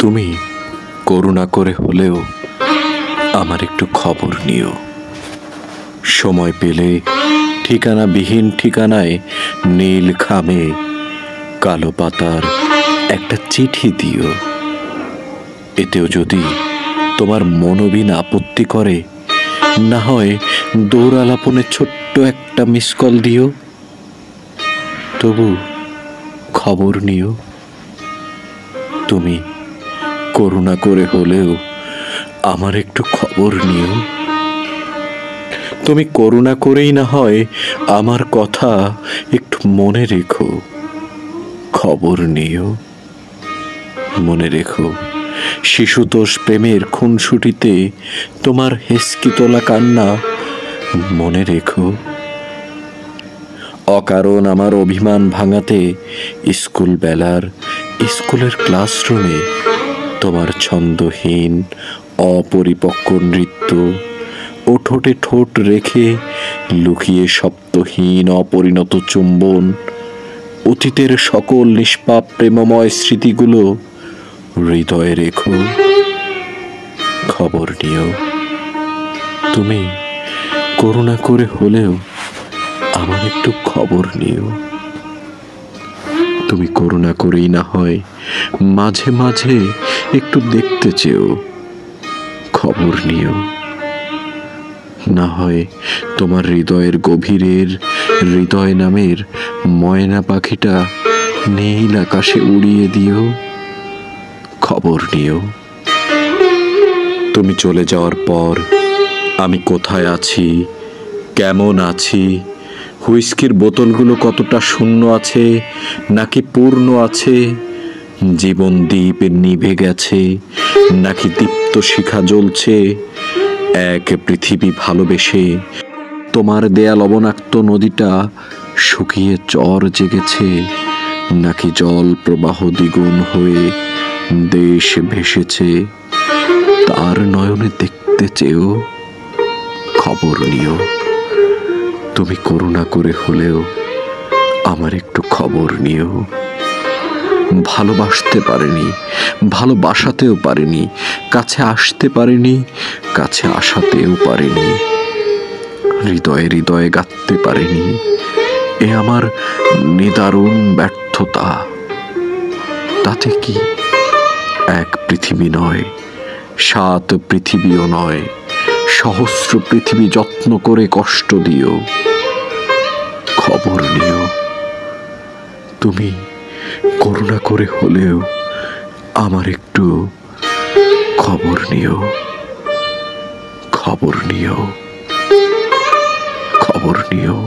তুমি করুণা করে হলেও আমার একটু খবর নিও। সময় পেলে ঠিকানাবিহীন ঠিকানায় নীল খামে কালো পাতার একটা চিঠি দিও। এতেও যদি তোমার মনোবিন আপত্তি করে, না হয় দৌড়ালাপনে ছোট্ট একটা মিস কল দিও। তবু খবর নিও। তুমি করুণা করে হলেও আমার একটু খবর নিও। তুমি করুণা করেই না হয় আমার কথা একটু মনে রেখো, খবর নিও। মনে রেখো, শিশুতোষ প্রেমের খুনসুটিতে তোমার হেসকি তোলা কান্না মনে রেখো। অকারণ আমার অভিমান ভাঙাতে স্কুল বেলার স্কুলের ক্লাসরুমে তোমার ছন্দহীন অপরিপক্ক নৃত্য ও ঠোঁটে ঠোঁট রেখে লুকিয়ে শব্দহীন অপরিণত চুম্বন, অতীতের সকল নিষ্পাপ প্রেমময় স্মৃতিগুলো হৃদয়ে রেখো, খবর নিও। তুমি করুণা করে হলেও আমার একটু খবর নিও। তুমি করুণা করেই না হয় মাঝে মাঝে একটু দেখতে চেও, খবর নিও। না হয় তোমার হৃদয়ের গভীরের হৃদয় নামের ময়না পাখিটা নীল আকাশে উড়িয়ে দিও, খবর নিও। তুমি চলে যাওয়ার পর আমি কোথায় আছি, কেমন আছি, হুইস্কির বোতলগুলো কতটা শূন্য আছে নাকি পূর্ণ আছে, জীবন দ্বীপ নিভে গেছে নাকি দীপ্ত শিখা জ্বলছে, এক পৃথিবী ভালোবেসে তোমার দেয়া লবণাক্ত নদীটা শুকিয়ে চর জেগেছে নাকি জল প্রবাহ দ্বিগুণ হয়ে দেশ ভেসেছে, তার নয়নে দেখতে চেয়েও খবর নিও। তুমি করুণা করে হলেও আমার একটু খবর নিও। ভালোবাসতে পারিনি, ভালোবাসাতেও পারিনি, কাছে আসতে পারিনি, কাছে আসাতেও পারিনি, হৃদয়ে হৃদয়ে গাঁথতে পারিনি। এ আমার নিদারুণ ব্যর্থতা। তাতে কি? এক পৃথিবী নয়, 7 পৃথিবীও নয়, সহস্র পৃথিবী যত্ন করে কষ্ট দিও, খবর নিও। তুমি করুণা করে হলেও আমার একটু খবর নিও, খবর নিও, খবর নিও।